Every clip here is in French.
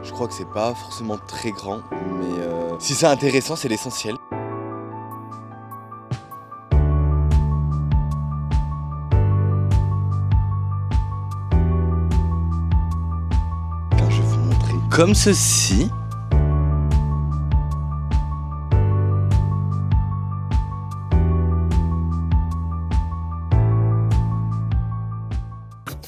Je crois que c'est pas forcément très grand, mais si c'est intéressant, c'est l'essentiel. Car je vais vous montrer comme ceci.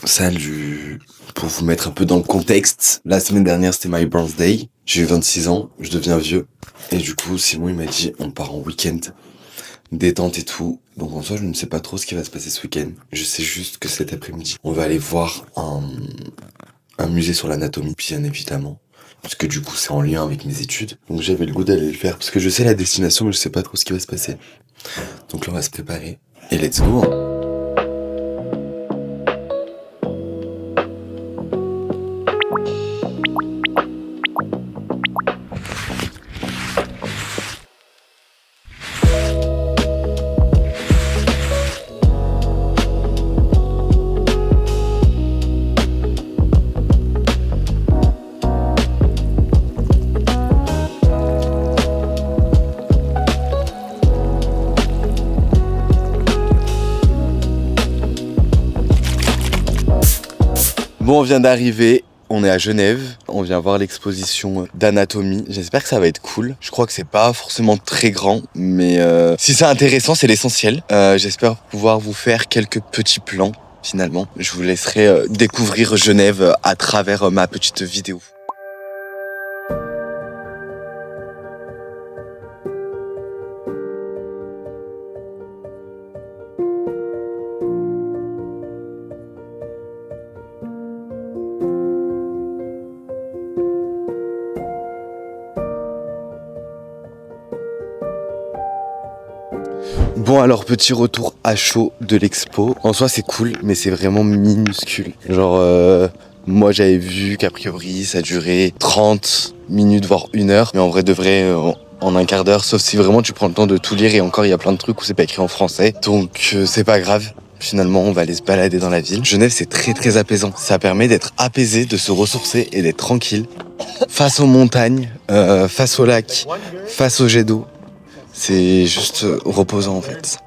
Salut. Pour vous mettre un peu dans le contexte, la semaine dernière c'était my birthday, j'ai eu 26 ans, je deviens vieux, et du coup Simon il m'a dit on part en week-end, détente et tout, donc en soi je ne sais pas trop ce qui va se passer ce week-end, je sais juste que cet après-midi on va aller voir un musée sur l'anatomie, bien évidemment, parce que du coup c'est en lien avec mes études, donc j'avais le goût d'aller le faire, parce que je sais la destination mais je sais pas trop ce qui va se passer, donc là on va se préparer, et let's go hein. Bon, on vient d'arriver, on est à Genève, on vient voir l'exposition d'anatomie, j'espère que ça va être cool. Je crois que c'est pas forcément très grand, mais si c'est intéressant, c'est l'essentiel. J'espère pouvoir vous faire quelques petits plans, finalement. Je vous laisserai découvrir Genève à travers ma petite vidéo. Bon alors petit retour à chaud de l'expo. En soi c'est cool mais c'est vraiment minuscule. Genre moi j'avais vu qu'a priori ça durait 30 minutes voire 1 heure. Mais en vrai de vrai en un quart d'heure, sauf si vraiment tu prends le temps de tout lire et encore il y a plein de trucs où c'est pas écrit en français. Donc c'est pas grave. Finalement, on va aller se balader dans la ville. Genève, c'est très très apaisant. Ça permet d'être apaisé, de se ressourcer et d'être tranquille. Face aux montagnes, face au lac, face au jet d'eau. C'est juste reposant en fait.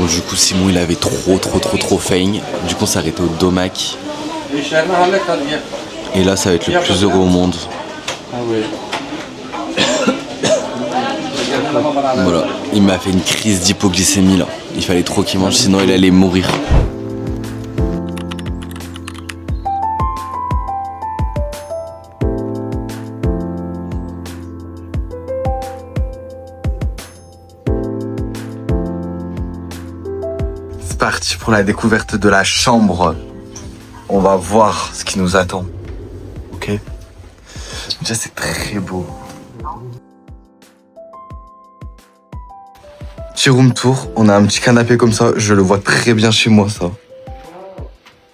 Du coup Simon il avait trop faim. Du coup on s'est arrêté au Domac. Et là ça va être le plus heureux au monde. Ah ouais. Voilà. Il m'a fait une crise d'hypoglycémie là. Il fallait trop qu'il mange sinon il allait mourir. C'est parti pour la découverte de la chambre. On va voir ce qui nous attend. Ok. Déjà c'est très beau. Petit room tour. On a un petit canapé comme ça. Je le vois très bien chez moi ça.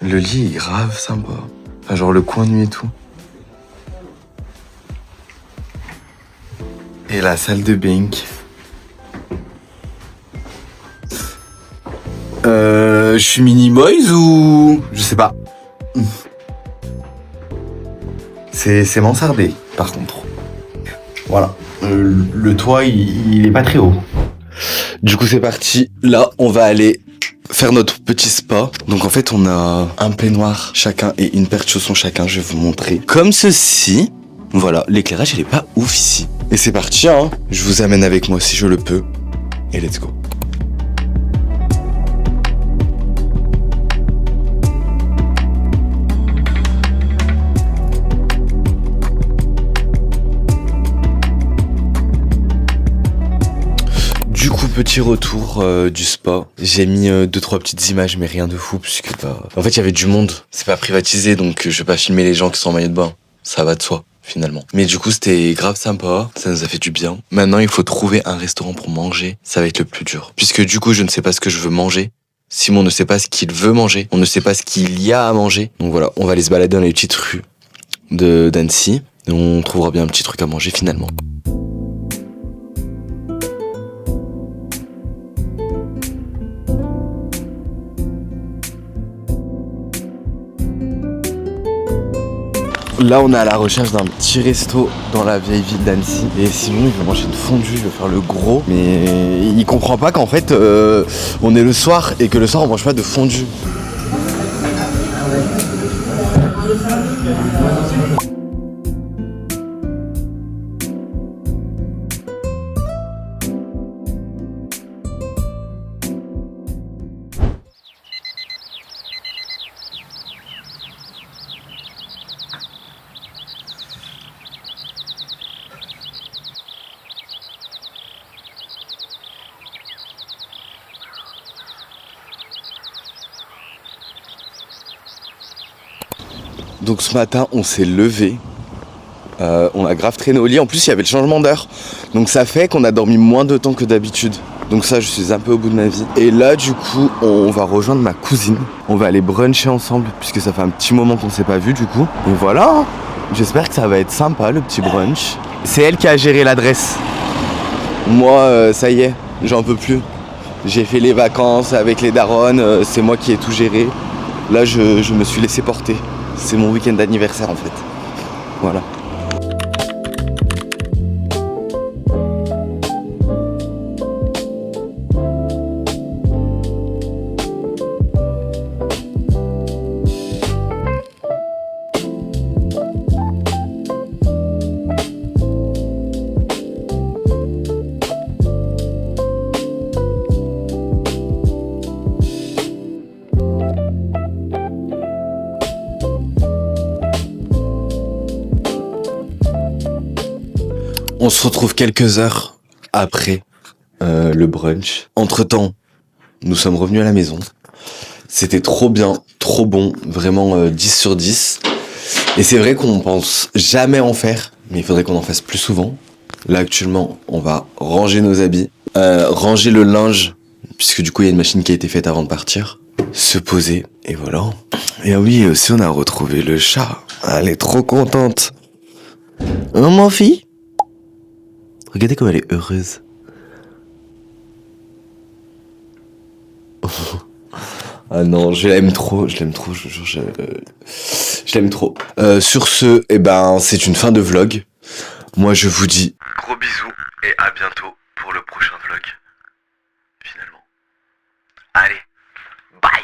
Le lit est grave sympa. Enfin, genre le coin nuit et tout. Et la salle de bain. Je suis mini boys ou je sais pas. C'est mansardé par contre. Voilà. Le toit il est pas très haut. Du coup c'est parti. Là on va aller faire notre petit spa. Donc en fait on a un peignoir chacun et une paire de chaussons chacun. Je vais vous montrer. Comme ceci. Voilà, l'éclairage, il est pas ouf ici. Et c'est parti, hein. Je vous amène avec moi si je le peux. Et let's go. Du coup, petit retour du spa. J'ai mis 2-3 petites images, mais rien de fou, puisque en fait, il y avait du monde. C'est pas privatisé, donc je vais pas filmer les gens qui sont en maillot de bain. Ça va de soi, finalement. Mais du coup, c'était grave sympa. Ça nous a fait du bien. Maintenant, il faut trouver un restaurant pour manger. Ça va être le plus dur. Puisque du coup, je ne sais pas ce que je veux manger. Simon ne sait pas ce qu'il veut manger. On ne sait pas ce qu'il y a à manger. Donc voilà, on va aller se balader dans les petites rues d'Annecy. Et on trouvera bien un petit truc à manger, finalement. Là, on est à la recherche d'un petit resto dans la vieille ville d'Annecy. Et Simon, il veut manger une fondue, il veut faire le gros. Mais il comprend pas qu'en fait, on est le soir et que le soir, on mange pas de fondue. Donc ce matin, on s'est levé. On a grave traîné au lit. En plus, il y avait le changement d'heure. Donc ça fait qu'on a dormi moins de temps que d'habitude. Donc ça, je suis un peu au bout de ma vie. Et là, du coup, on va rejoindre ma cousine. On va aller bruncher ensemble, puisque ça fait un petit moment qu'on s'est pas vu, du coup. Et voilà. J'espère que ça va être sympa, le petit brunch. C'est elle qui a géré l'adresse. Moi, ça y est, j'en peux plus. J'ai fait les vacances avec les darons. C'est moi qui ai tout géré. Là, je me suis laissé porter. C'est mon week-end d'anniversaire en fait. Voilà. On se retrouve quelques heures après le brunch. Entre-temps, nous sommes revenus à la maison. C'était trop bien, trop bon, vraiment 10 sur 10. Et c'est vrai qu'on pense jamais en faire, mais il faudrait qu'on en fasse plus souvent. Là actuellement, on va ranger nos habits, ranger le linge, puisque du coup il y a une machine qui a été faite avant de partir. Se poser, et voilà. Et oui, aussi on a retrouvé le chat. Elle est trop contente. Oh mon fille. Regardez comme elle est heureuse. Ah non, je l'aime trop, je l'aime trop, je jure, je l'aime trop. Sur ce, eh ben, c'est une fin de vlog. Moi, je vous dis gros bisous et à bientôt pour le prochain vlog. Finalement. Allez, bye!